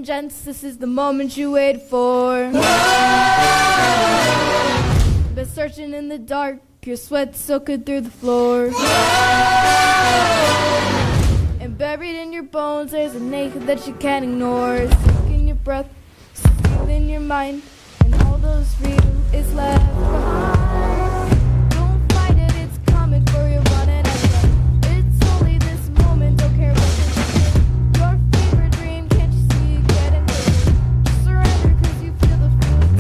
and gents, this is the moment you waited for. Been searching in the dark, your sweat soaking through the floor. And buried in your bones, there's a naked that you can't ignore. Sick in your breath, still in your mind, and all those freedom is left behind. Don't fight it, it's coming for you, running at you. It's only this moment, don't care what it is. Your favorite dream, can't you see it getting closer? Just surrender, cause you feel the feeling.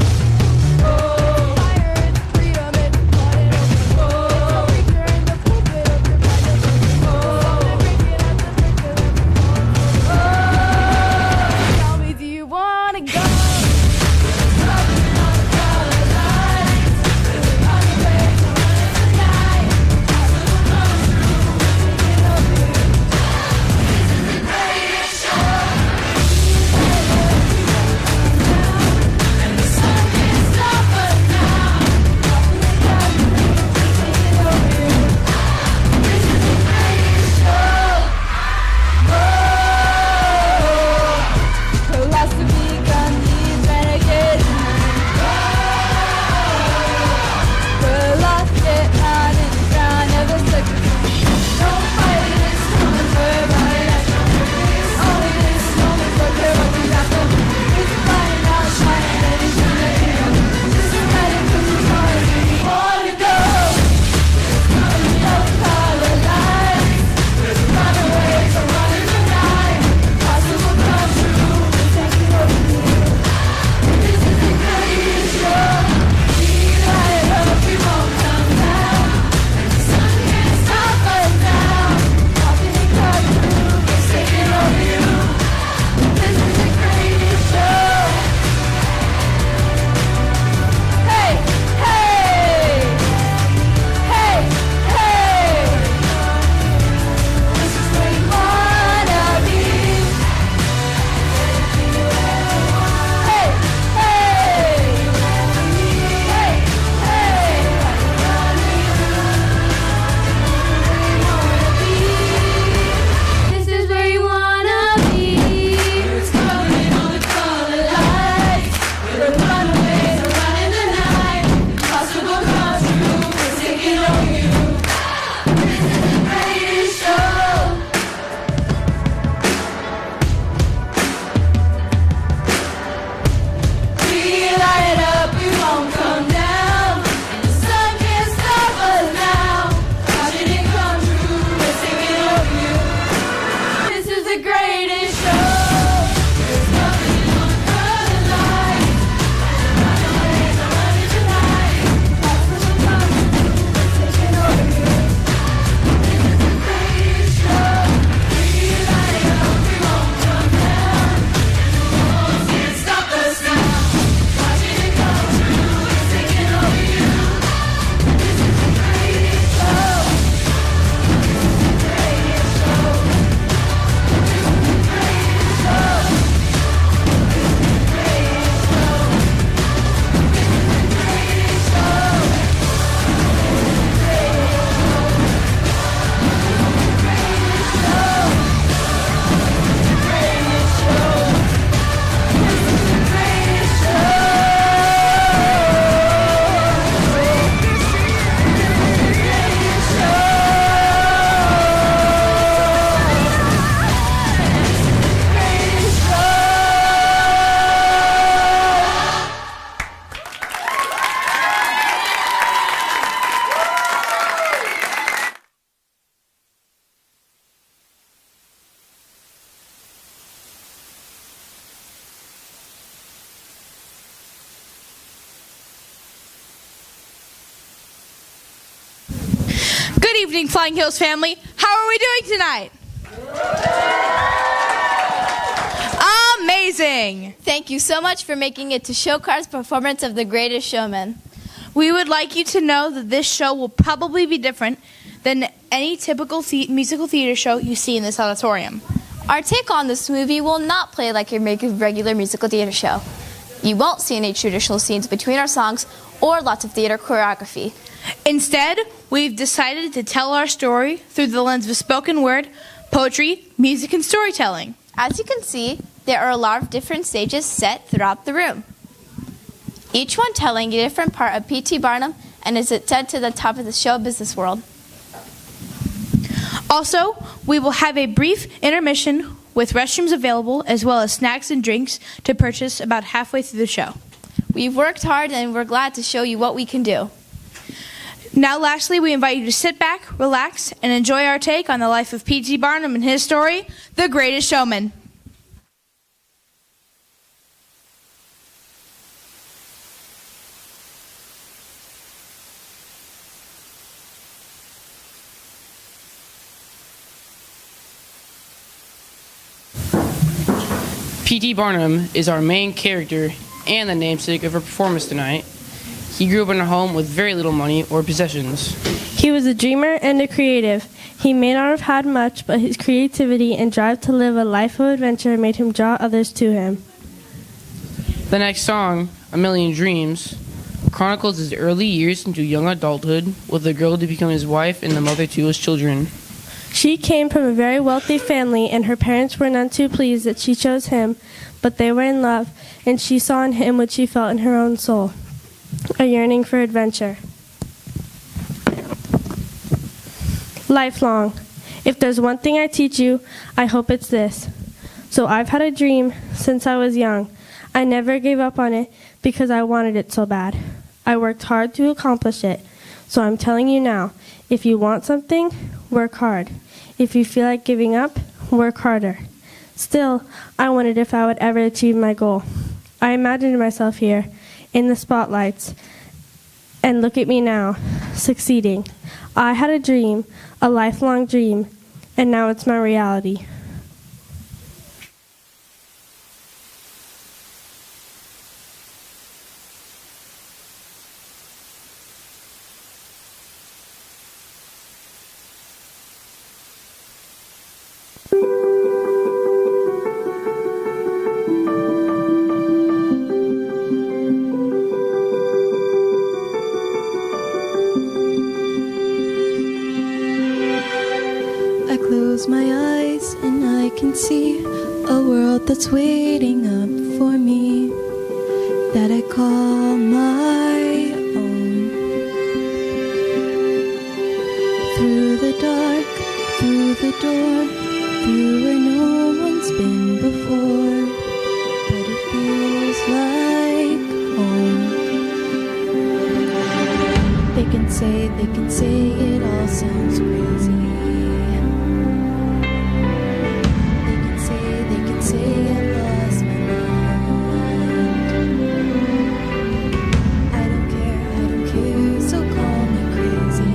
Oh, fire, it's freedom, it's flooded over. It's a preacher in the pulpit of your mind. Tell me, do you wanna go? Good evening, Flying Hills family. How are we doing tonight? Amazing. Thank you so much for making it to Showcar's performance of The Greatest Showman. We would like you to know that this show will probably be different than any typical musical theater show you see in this auditorium. Our take on this movie will not play like your regular musical theater show. You won't see any traditional scenes between our songs or lots of theater choreography. Instead, we've decided to tell our story through the lens of spoken word, poetry, music, and storytelling. As you can see, There are a lot of different stages set throughout the room, each one telling a different part of P.T. Barnum and is it said to the top of the show business world. Also, we will have a brief intermission with restrooms available as well as snacks and drinks to purchase about halfway through the show. We've worked hard and we're glad to show you what we can do. Now, lastly, we invite you to sit back, relax, and enjoy our take on the life of P.T. Barnum and his story, The Greatest Showman. P.T. Barnum is our main character and the namesake of our performance tonight. He grew up in a home with very little money or possessions. He was a dreamer and a creative. He may not have had much, but his creativity and drive to live a life of adventure made him draw others to him. The next song, A Million Dreams, chronicles his early years into young adulthood with a girl to become his wife and the mother to his children. She came from a very wealthy family, and her parents were none too pleased that she chose him, but they were in love, and she saw in him what she felt in her own soul, a yearning for adventure. Lifelong. If there's one thing I teach you, I hope it's this. So I've had a dream since I was young. I never gave up on it because I wanted it so bad. I worked hard to accomplish it. So I'm telling you now, if you want something, work hard. If you feel like giving up, work harder. Still, I wondered if I would ever achieve my goal. I imagined myself here, in the spotlights, and look at me now, succeeding. I had a dream, a lifelong dream, and now it's my reality. I close my eyes and I can see a world that's waiting up for me, that I call my own. Through the dark, through the door, through where no one's been before, but it feels like home. They can say it all sounds crazy. Say I lost my mind. I don't care, so call me crazy.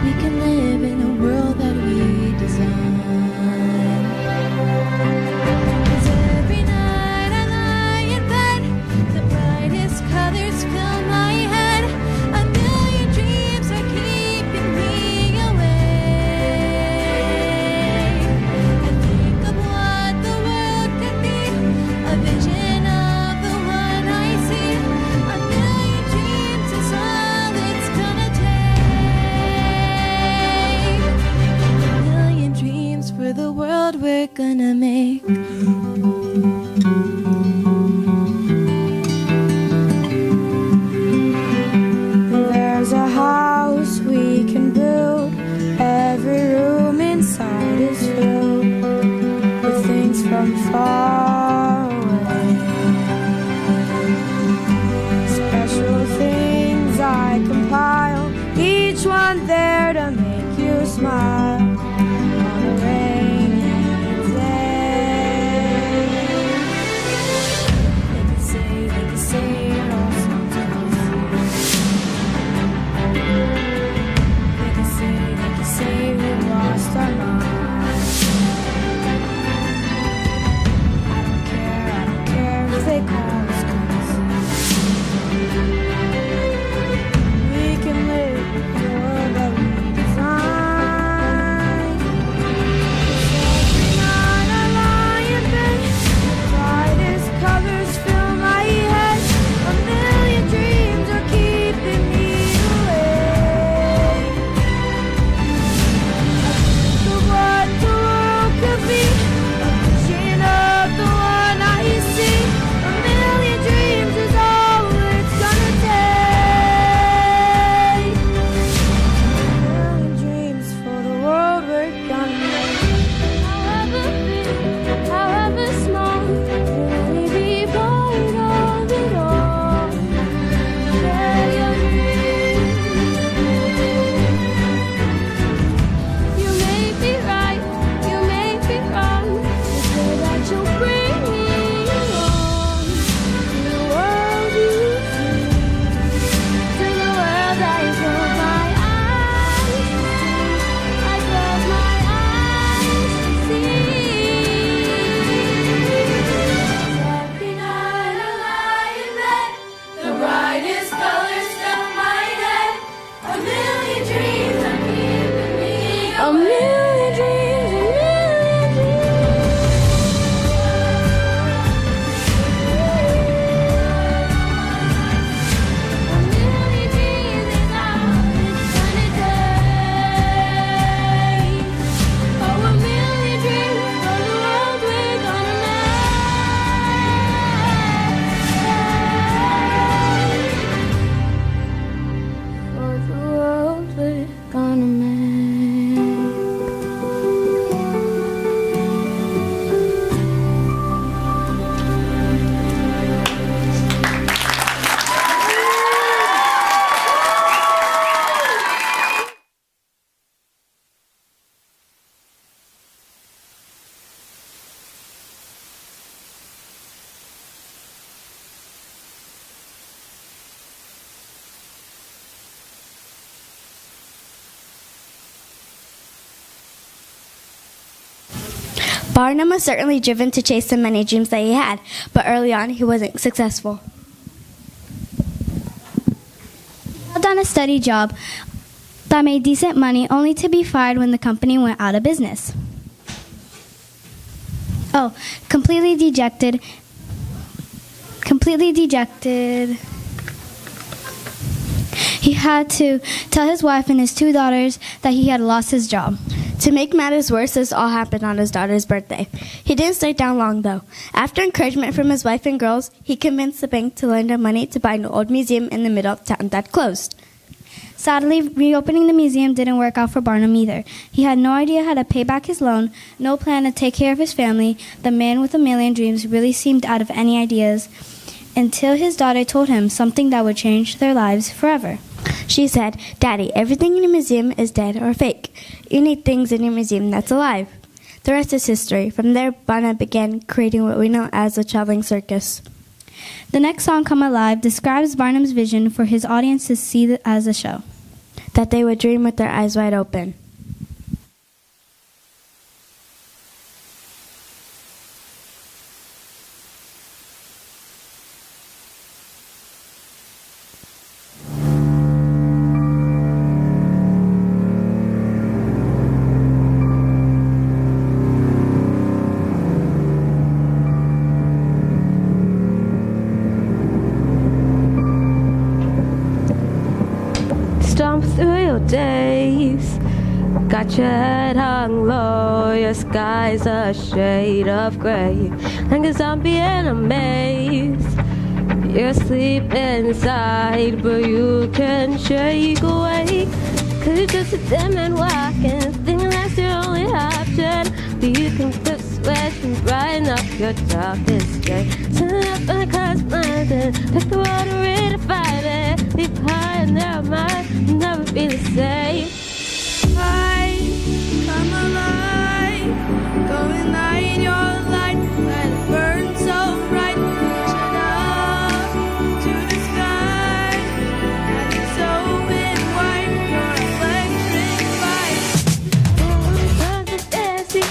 We can live in a world that we design. 'Cause every night I lie in bed, the brightest colors fill my head. A million dreams are keeping me awake. A vision of the one I see. A million dreams is all it's gonna take. A million dreams for the world we're gonna make. There's a house we can build. Every room inside is filled with things from far away. Special things I compile, each one there to make. you smile on a rainy day. A million dreams, a million dreams is all it's gonna take. Oh, a million dreams for the world we're gonna make. For the world we're gonna make. Barnum was certainly driven to chase the many dreams that he had, but early on he wasn't successful. He held on a steady job that made decent money only to be fired when the company went out of business. Oh, completely dejected. He had to tell his wife and his 2 daughters that he had lost his job. To make matters worse, this all happened on his daughter's birthday. He didn't stay down long, though. After encouragement from his wife and girls, he convinced the bank to lend him money to buy an old museum in the middle of town that closed. Sadly, reopening the museum didn't work out for Barnum either. He had no idea how to pay back his loan, no plan to take care of his family. The man with a million dreams really seemed out of any ideas until his daughter told him something that would change their lives forever. She said, "Daddy, everything in your museum is dead or fake. You need things in your museum that's alive." The rest is history. From there, Barnum began creating what we know as a traveling circus. The next song, Come Alive, describes Barnum's vision for his audience to see as a show. That they would dream with their eyes wide open. Stomp through your days, got your head hung low, your sky's a shade of gray, like a zombie in a maze. You're asleep inside, but you can shake awake. 'Cause you're just a dim and walking, thinking that's your only option. But you can flip switch and brighten up your darkest day. Turn up in the clouds, London, take the world and redefine it. Leave high in their mind, you'll never be the same. Come alive, go ignite your light, let it burn so bright, reach it up to the sky, and it's open wide, your electric light. Oh, the dancing,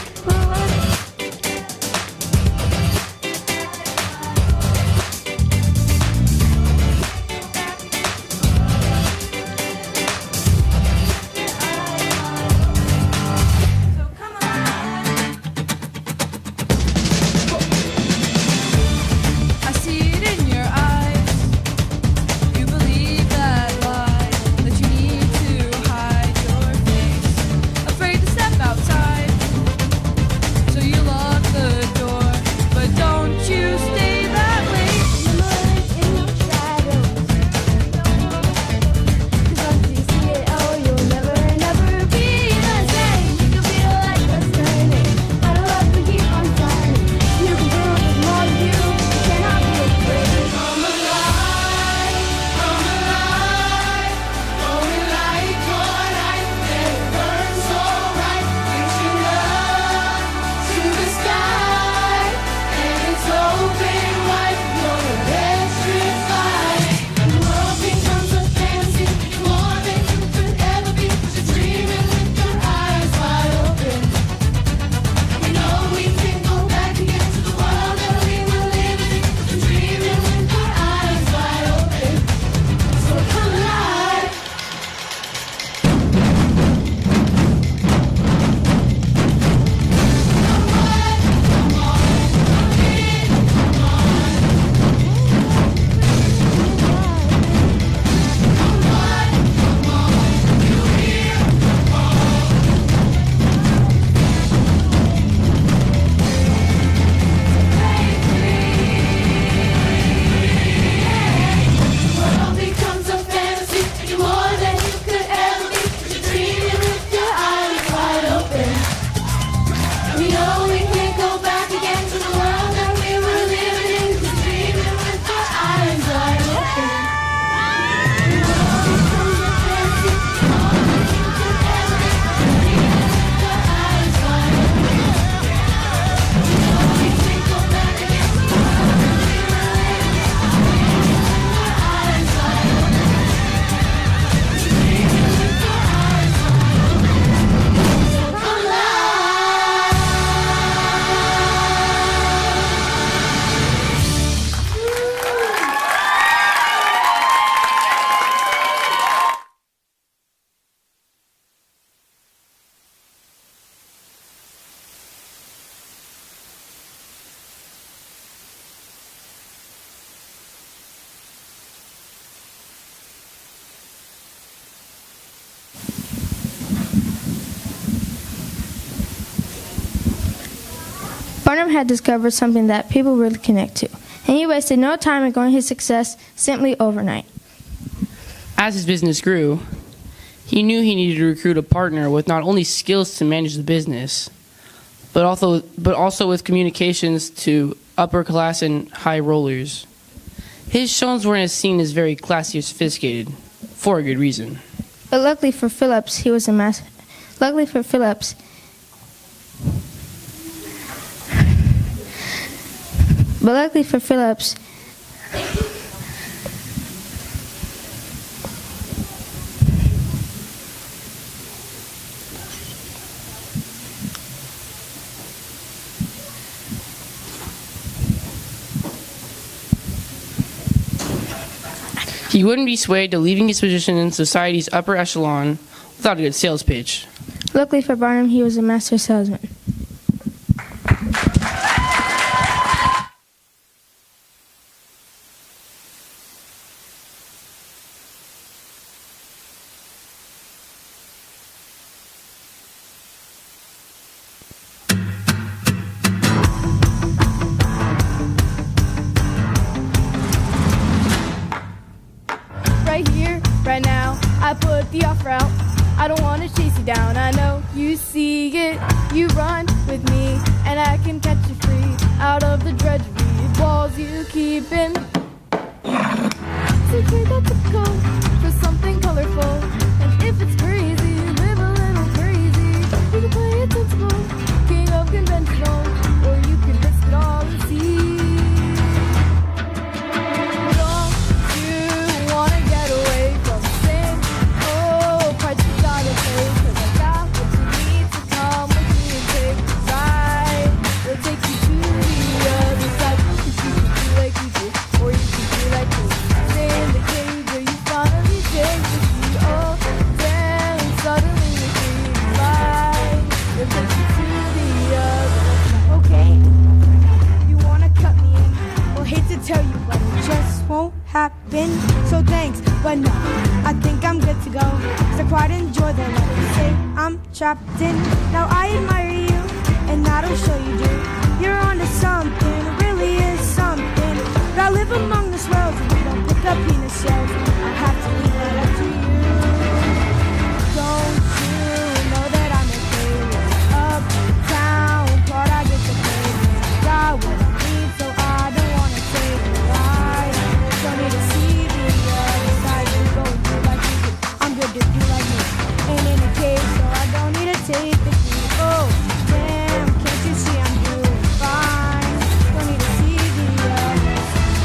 Barnum had discovered something that people really connect to, and he wasted no time in growing his success simply overnight. As his business grew, he knew he needed to recruit a partner with not only skills to manage the business, but also with communications to upper class and high rollers. His shows weren't as seen as very classy or sophisticated, for a good reason. But luckily for Phillips, he wouldn't be swayed to leaving his position in society's upper echelon without a good sales pitch. Luckily for Barnum, he was a master salesman. Right here, right now, I put the offer out. I don't want to chase you down. I know you see it. You run with me, and I can catch you free out of the drudgery walls you keep in. So trade that to go for something colorful. And if it's crazy, live a little crazy. You can play it sensible, king of conventional, or you can risk it all and see. Don't you wanna get away from sin? Oh, price you gotta pay, 'cause I got what you need to come with me and take a ride. We'll take you to the other side. You can do like you do, or you can do like me. Stay in the cage where you finally take the key. Oh, then suddenly we can fly. We'll take you to the other side. Okay, you wanna cut me in? Well, hate to tell you, but it just won't happen. So thanks, but no, I think I'm good to go. 'Cause I quite enjoy the life. You say I'm trapped in. Now I admire you, and that'll show you do. You're onto something, it really is something. But I live among the swells, and we don't pick up penis shells. I have to leave that up to you. Don't you know that I'm okay with uptown? But I get the pay. Got what I need, so I don't wanna take a ride. Don't need to see the other side. You go and do like you do. I'm good to do like me. Ain't in a cage, so I don't need to take the key. Oh, damn, can't you see I'm doing fine? Don't need to see the other side.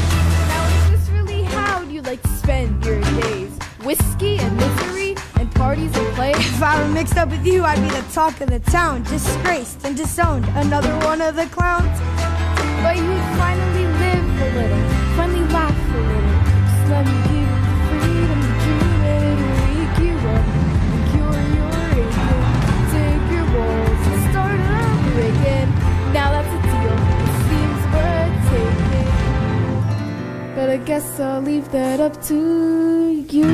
Now is this really how you like to spend your days? Whiskey and misery and parties and play? If I were mixed up with you, I'd be the talk of the town. Disgraced and disowned, another one of the clowns. But you finally live a little, finally laugh a little. Just let me give you the freedom to dream and it'll wake you up and cure your aching. Take your roles and start over again. Now that's a deal, it seems worth taking. But I guess I'll leave that up to you.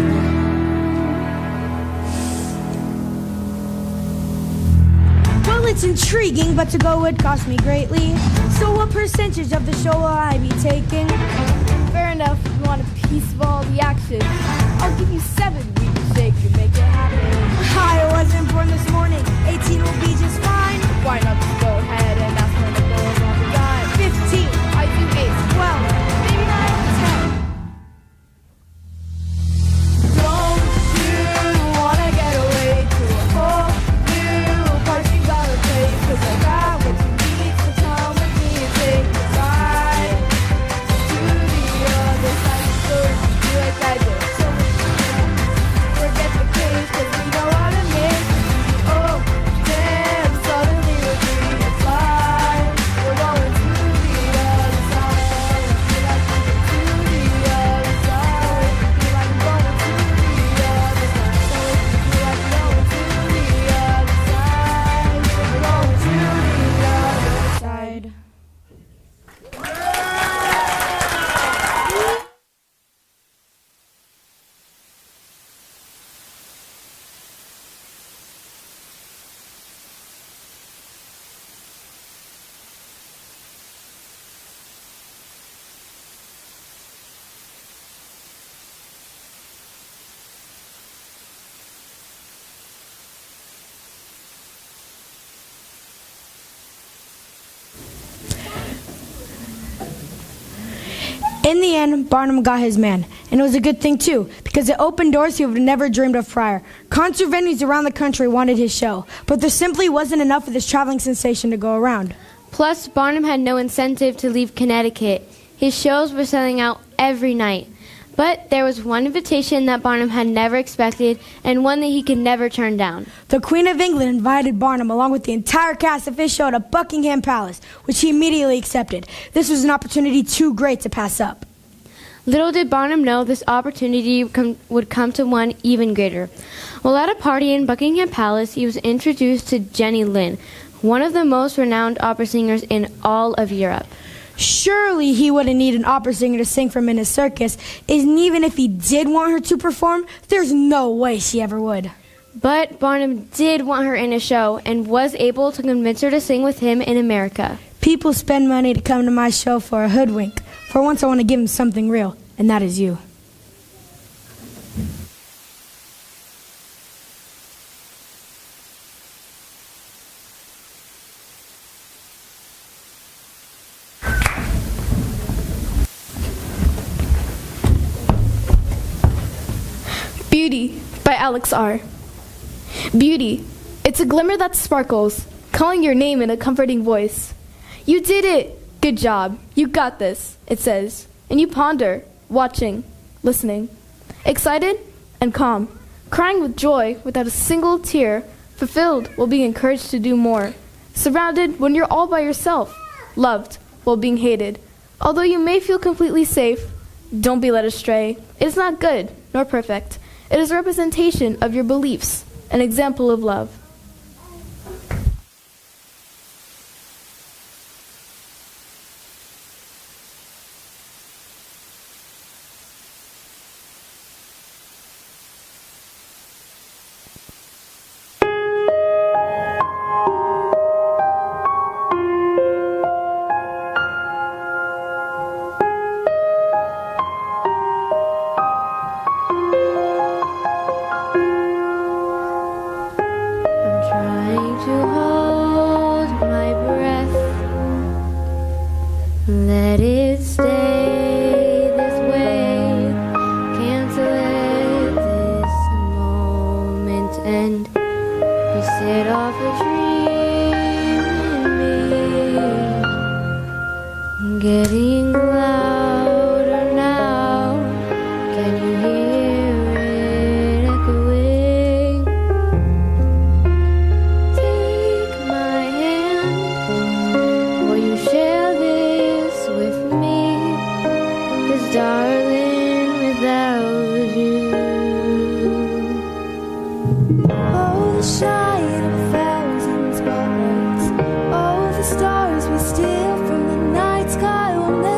Well, it's intriguing, but to go would cost me greatly. So what percentage of the show will I be taking? Fair enough, if you want a piece of all the action. I'll give you 7 weeks to shake and make it happen. I wasn't born this morning. 18 will be just fine. Why not just go ahead and ask when the girls on the dime? 15, I do 8, 12, maybe 9, 10. Don't you wanna get away to a whole new part you gotta play? 'Cause I got what you need, so come with me and take a ride to the other side. So do like I do. So forget the cage, 'cause we know how to make it. Oh, damn, suddenly In the end, Barnum got his man, and it was a good thing too, because it opened doors he would have never dreamed of prior. Concert venues around the country wanted his show, but there simply wasn't enough of this traveling sensation to go around. Plus, Barnum had no incentive to leave Connecticut. His shows were selling out every night. But there was one invitation that Barnum had never expected, and one that he could never turn down. The Queen of England invited Barnum along with the entire cast of his show to Buckingham Palace, which he immediately accepted. This was an opportunity too great to pass up. Little did Barnum know this opportunity would come to one even greater. While at a party in Buckingham Palace, he was introduced to Jenny Lind, one of the most renowned opera singers in all of Europe. Surely he wouldn't need an opera singer to sing for him in his circus, and even if he did want her to perform, there's no way she ever would. But Barnum did want her in a show and was able to convince her to sing with him in America. People spend money to come to my show for a hoodwink. For once I want to give him something real, and that is you. Beauty by Alex R. Beauty, it's a glimmer that sparkles, calling your name in a comforting voice. You did it! Good job. You got this, it says. And you ponder, watching, listening. Excited and calm, crying with joy without a single tear, fulfilled while being encouraged to do more. Surrounded when you're all by yourself, loved while being hated. Although you may feel completely safe, don't be led astray. It is not good nor perfect. It is a representation of your beliefs, an example of love. Let it stay this way. Can't let this moment end. You set off a dream in me, getting louder now. Can you hear it echoing? Take my hand. Will you share this with me? 'Cause darling, without you, Oh, the shine of a thousand spotlights. Oh, the stars we steal from the night sky will never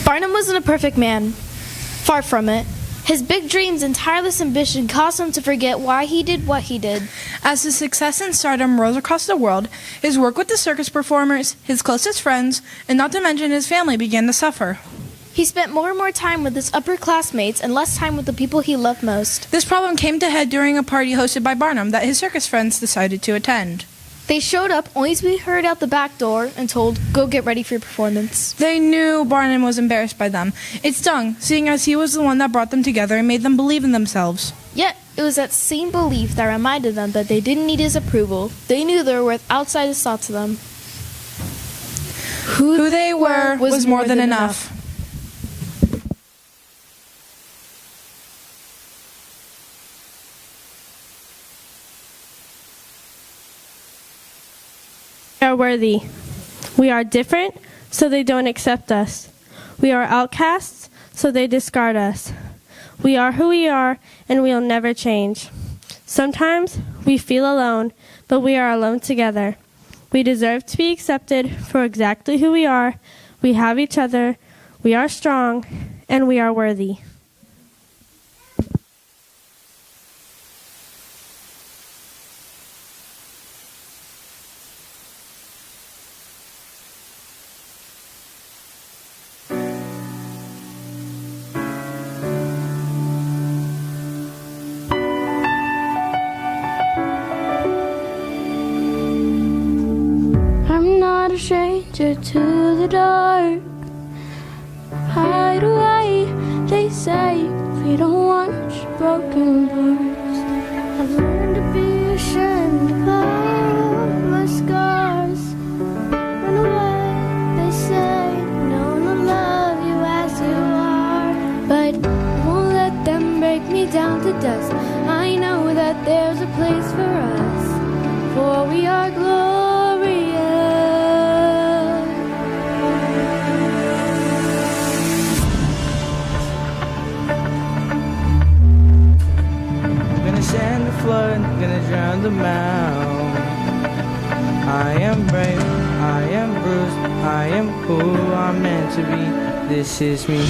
Barnum wasn't a perfect man. Far from it. His big dreams and tireless ambition caused him to forget why he did what he did. As his success and stardom rose across the world, his work with the circus performers, his closest friends, and not to mention his family began to suffer. He spent more and more time with his upper classmates and less time with the people he loved most. This problem came to head during a party hosted by Barnum that his circus friends decided to attend. They showed up only to be hurried out the back door and told, "Go get ready for your performance." They knew Barnum was embarrassed by them. It stung, seeing as he was the one that brought them together and made them believe in themselves. Yet, it was that same belief that reminded them that they didn't need his approval. They knew they were worth outside thoughts of them. Who they were was more than enough. We are worthy. We are different, so they don't accept us. We are outcasts, so they discard us. We are who we are, and we'll never change. Sometimes we feel alone, but we are alone together. We deserve to be accepted for exactly who we are. We have each other. We are strong, and we are worthy. A stranger to the dark. Hide away, they say. We don't want your broken parts. I've learned to be ashamed of my scars. Run away, they say. No one will love you as you are. But I won't let them break me down to dust. I know that there's a place for us, for we are glorious. Send the flood, gonna drown them out. I am brave, I am bruised, I am who I'm meant to be. This is me.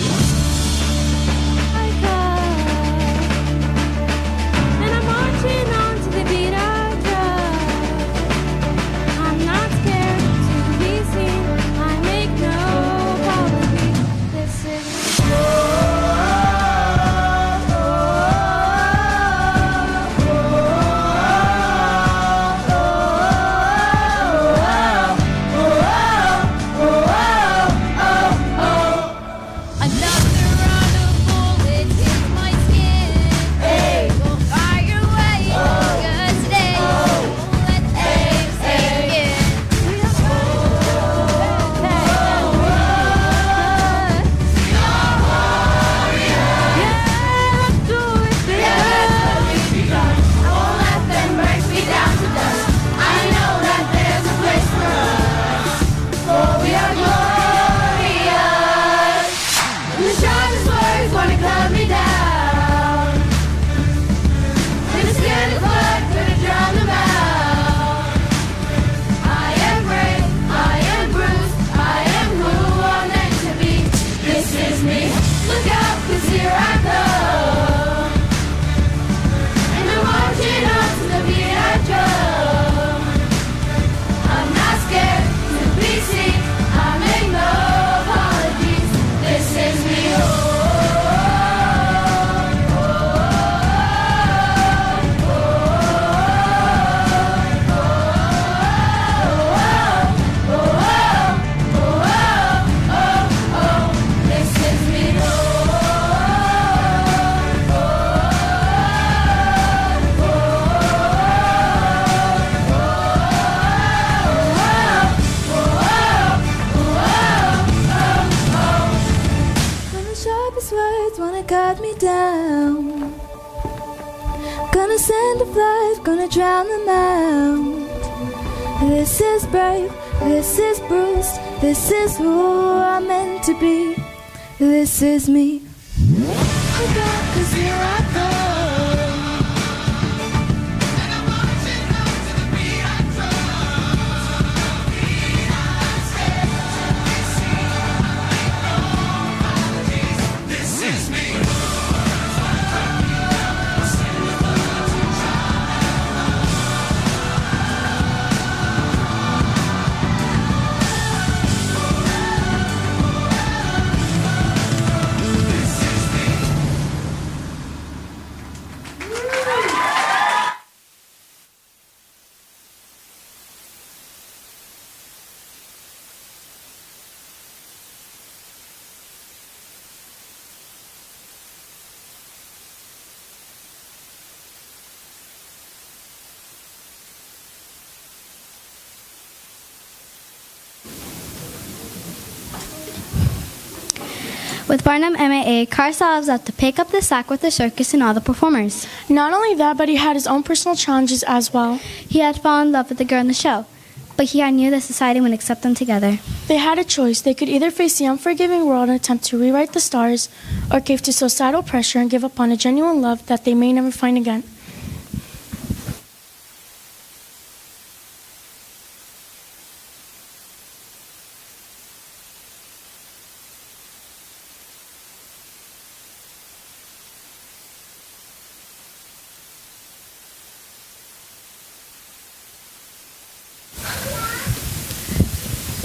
Gonna send a flight, gonna drown them out. This is brave, this is bruised, this is who I'm meant to be. This is me. Look out, 'cause here I go. With Barnum MAA, Carl was left to pick up the slack with the circus and all the performers. Not only that, but he had his own personal challenges as well. He had fallen in love with the girl in the show, but he knew that society wouldn't accept them together. They had a choice. They could either face the unforgiving world and attempt to rewrite the stars, or cave to societal pressure and give up on a genuine love that they may never find again.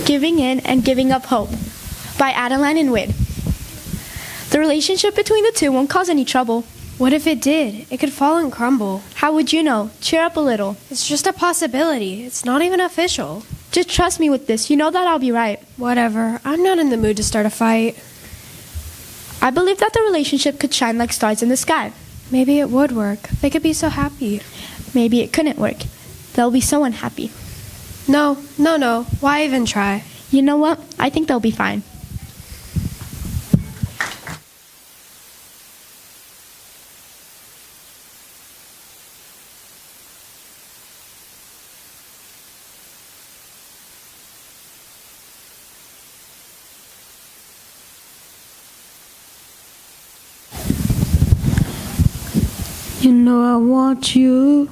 Giving In and Giving Up Hope by Adeline and Wade. The relationship between the two won't cause any trouble. What if it did? It could fall and crumble. How would you know? Cheer up a little. It's just a possibility. It's not even official. Just trust me with this. You know that I'll be right. Whatever. I'm not in the mood to start a fight. I believe that the relationship could shine like stars in the sky. Maybe it would work. They could be so happy. Maybe it couldn't work. They'll be so unhappy. No. Why even try? You know what? I think they'll be fine. You know I want you.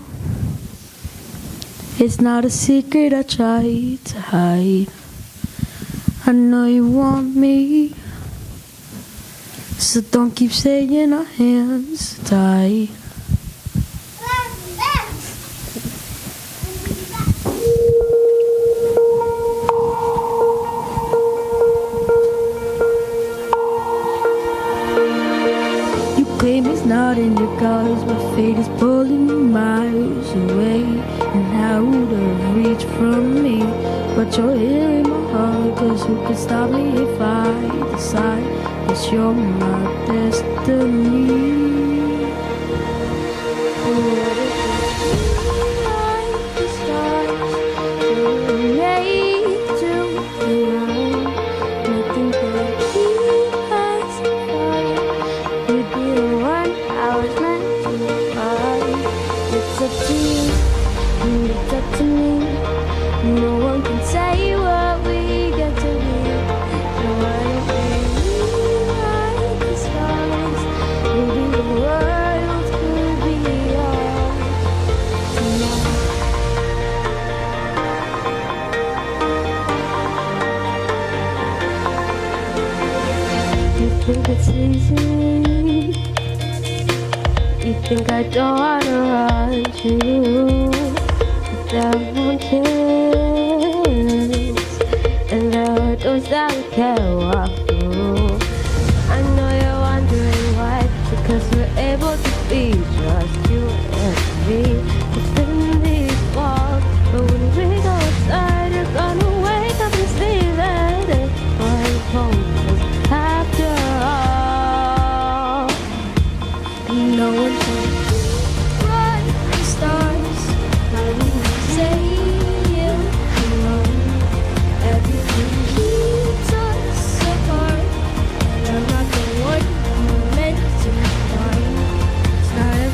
It's not a secret I try to hide. I know you want me, so don't keep saying our hands are tied. You claim it's not in your cards, but fate is pulling me miles away. And how would have reached from me? But you're here in my heart, 'cause who could stop me if I decide that you're my destiny? Think it's easy. You think I don't wanna run to you, but there won't chance, and there are doors that we can't walk through. I know you're wondering why, because we're able to be just you and me within these walls. But when we go outside, you're gonna wake up and see that it's my home. After all, no one can run the stars. I will say you alone. Everything keeps us apart. I'm not the one you're meant to find. It's not a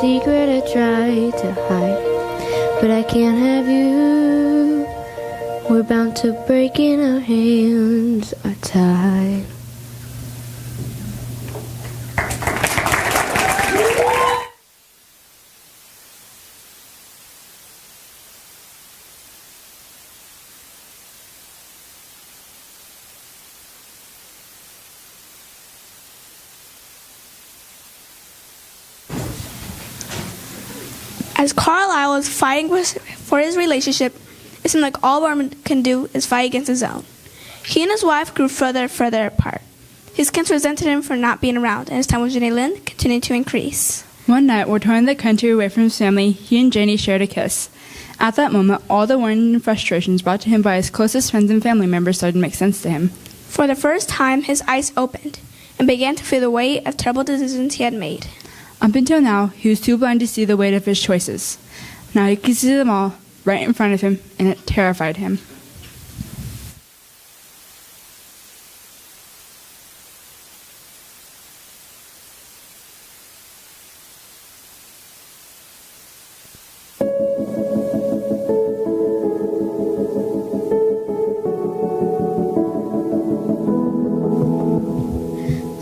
secret I tried to hide. But I can't have you. We're bound to break and our hands are tied. As Carlisle was fighting for his relationship, it seemed like all Barnum can do is fight against his own. He and his wife grew further and further apart. His kids resented him for not being around, and his time with Jenny Lind continued to increase. One night, while touring the country away from his family, he and Janie shared a kiss. At that moment, all the warning and frustrations brought to him by his closest friends and family members started to make sense to him. For the first time, his eyes opened and began to feel the weight of terrible decisions he had made. Up until now, he was too blind to see the weight of his choices. Now he could see them all, right in front of him, and it terrified him.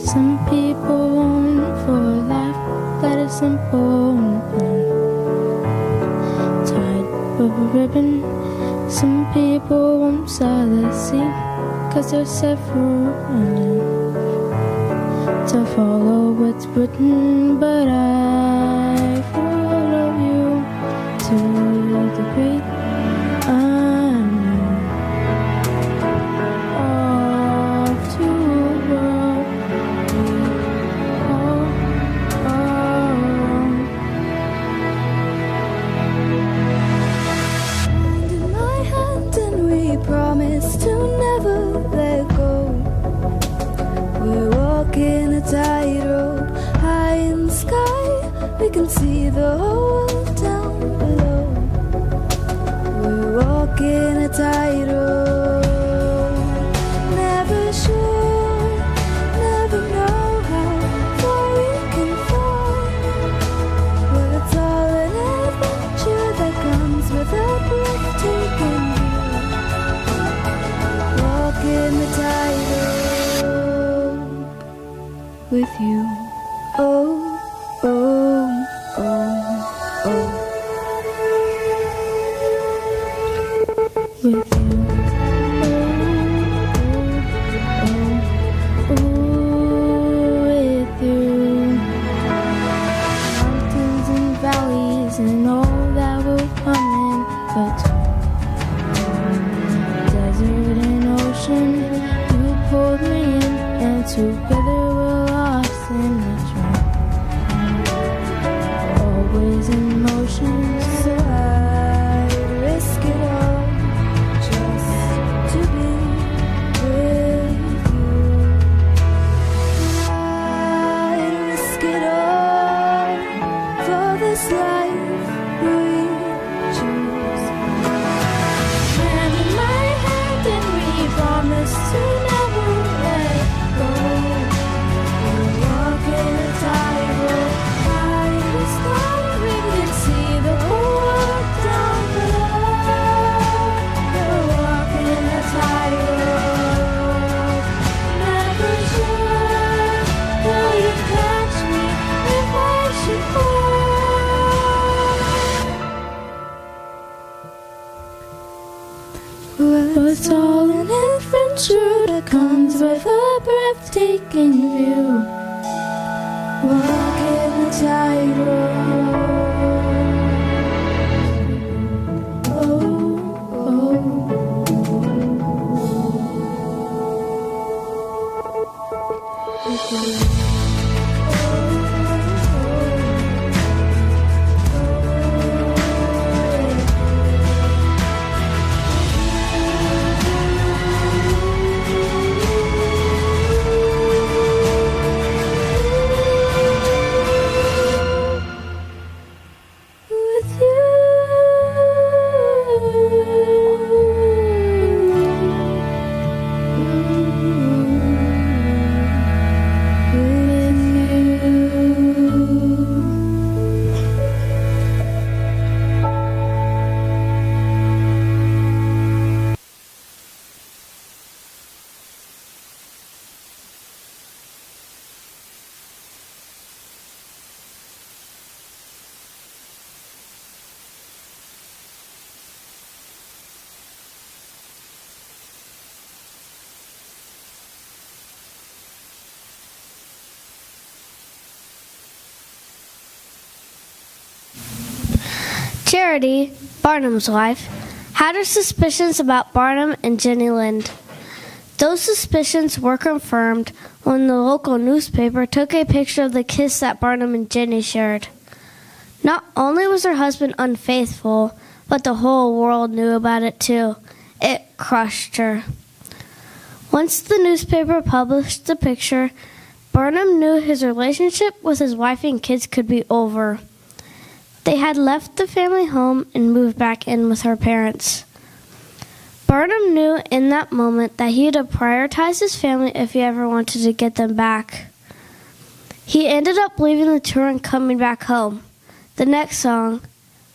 Some people want for a life that is simple and fun. Tied with a ribbon. Some people want the sea, 'cause they're set for running. To follow what's written, but I follow you to the great unknown. Off to a world promise to never let go. We're walking a tightrope high in the sky. We can see the whole world down below. We're walking a tightrope. Never sure, never know how far we can fall. But it's all an adventure that comes with a breathtaking in the tightrope with you. Oh, oh, oh, oh. With you. Oh, oh, oh, with you. Mountains and valleys and all that will come in between. Desert and ocean, you pulled me in, and together we're lost in the dream. Always in motion, so I'd risk it all just to be with you. I'd risk it all for this life we choose. Hand in my hand and we promise to never let go. We're walking a tightrope high in the sky. We can see the whole world down below. We're walking a tightrope. Never sure, will you catch me if I should fall? But it's all an adventure that comes with a breathtaking view. Walking the tightrope. Oh, oh. Charity, Barnum's wife, had her suspicions about Barnum and Jenny Lind. Those suspicions were confirmed when the local newspaper took a picture of the kiss that Barnum and Jenny shared. Not only was her husband unfaithful, but the whole world knew about it too. It crushed her. Once the newspaper published the picture, Barnum knew his relationship with his wife and kids could be over. They had left the family home and moved back in with her parents. Barnum knew in that moment that he had to prioritize his family if he ever wanted to get them back. He ended up leaving the tour and coming back home. The next song,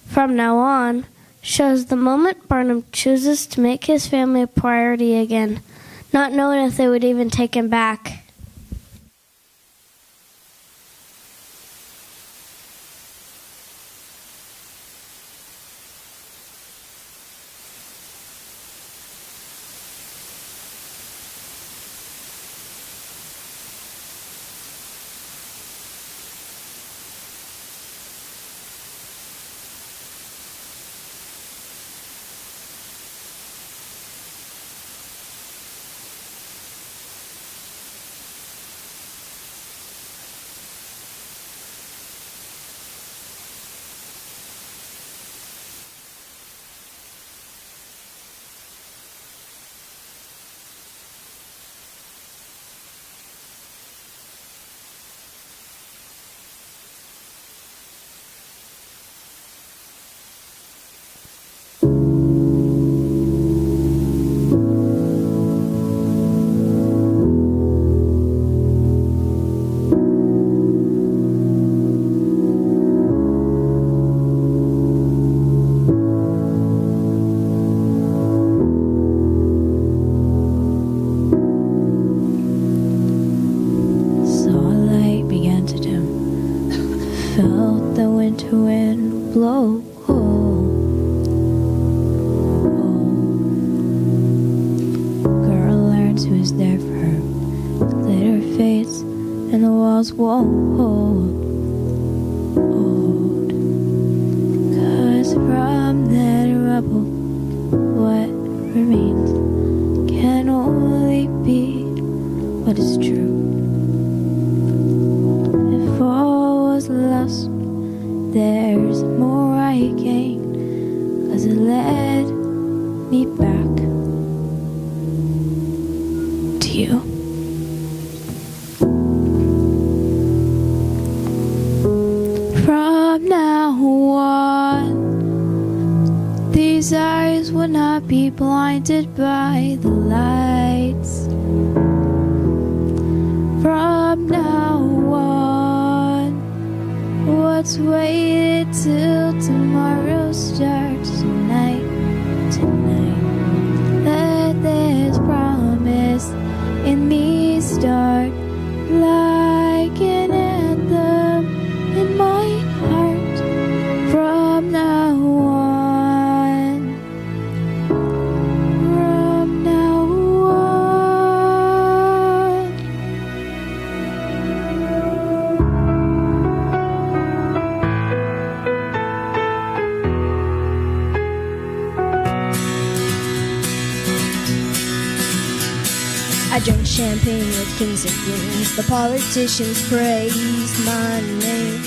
From Now On, shows the moment Barnum chooses to make his family a priority again, not knowing if they would even take him back. Felt the winter wind blow. Girl learns who's there for her. Glitter fades and the walls won't hold. 'Cause from that rubble, what remains can only be what is true. If all was lost, there's more I gained, 'cause it led me back to you. From now on, these eyes will not be blinded by the lights. From now on, what's waited till tomorrow starts tonight, tonight. Let this promise in me start like an anthem in my heart. From now on, from now on. I drank champagne with kings and queens. The politicians praised my name,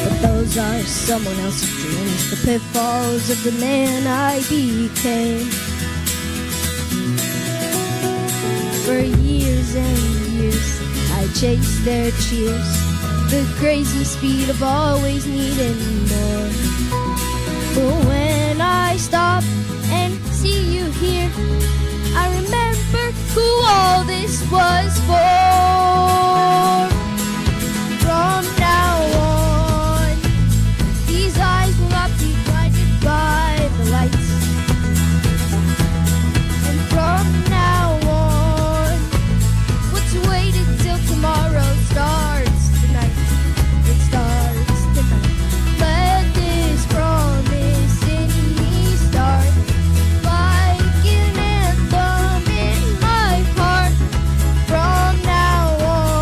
but those are someone else's dreams. The pitfalls of the man I became. For years and years I chased their cheers, the crazy speed of always needing more. But when I stop and see you here, I remember who all this was for. From now on, these eyes will not be blinded by the lights. And from now on, what's waited till tomorrow starts tonight. It starts tonight. Let this promise in me start like an anthem in my heart. From now on.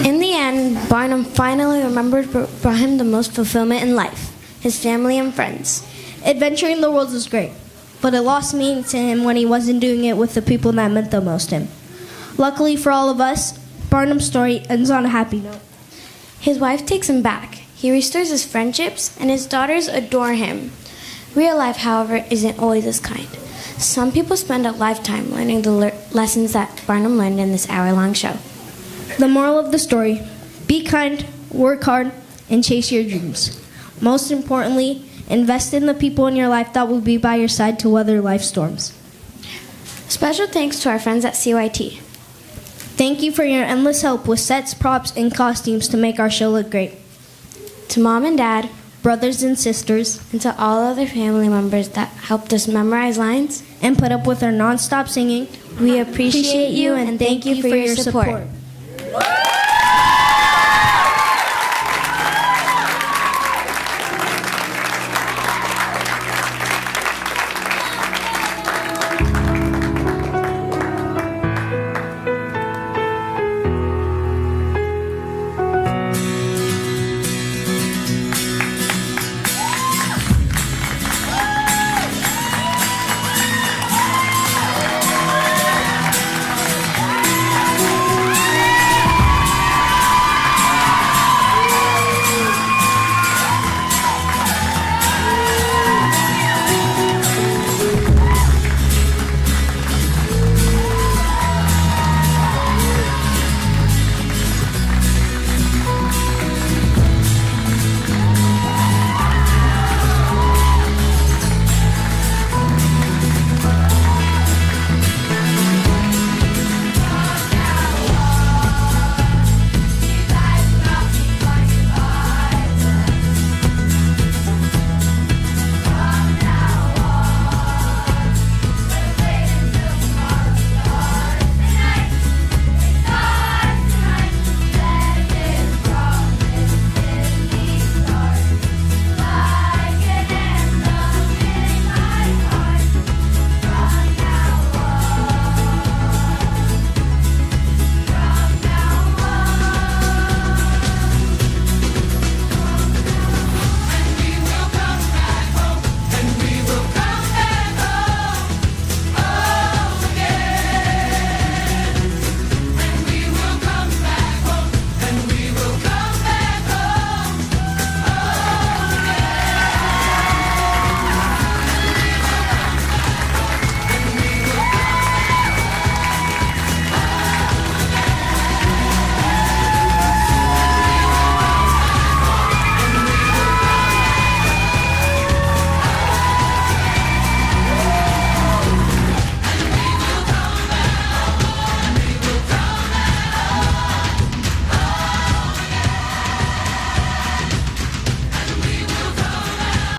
In the end, Barnum finally remembered what brought him the most fulfillment in life, his family and friends. Adventuring the world was great, but it lost meaning to him when he wasn't doing it with the people that meant the most to him. Luckily for all of us, Barnum's story ends on a happy note. His wife takes him back. He restores his friendships, and his daughters adore him. Real life, however, isn't always as kind. Some people spend a lifetime learning the lessons that Barnum learned in this hour-long show. The moral of the story: be kind, work hard, and chase your dreams. Most importantly, invest in the people in your life that will be by your side to weather life's storms. Special thanks to our friends at CYT. Thank you for your endless help with sets, props, and costumes to make our show look great. To Mom and Dad, brothers and sisters, and to all other family members that helped us memorize lines and put up with our non-stop singing, we appreciate you and thank you for your support.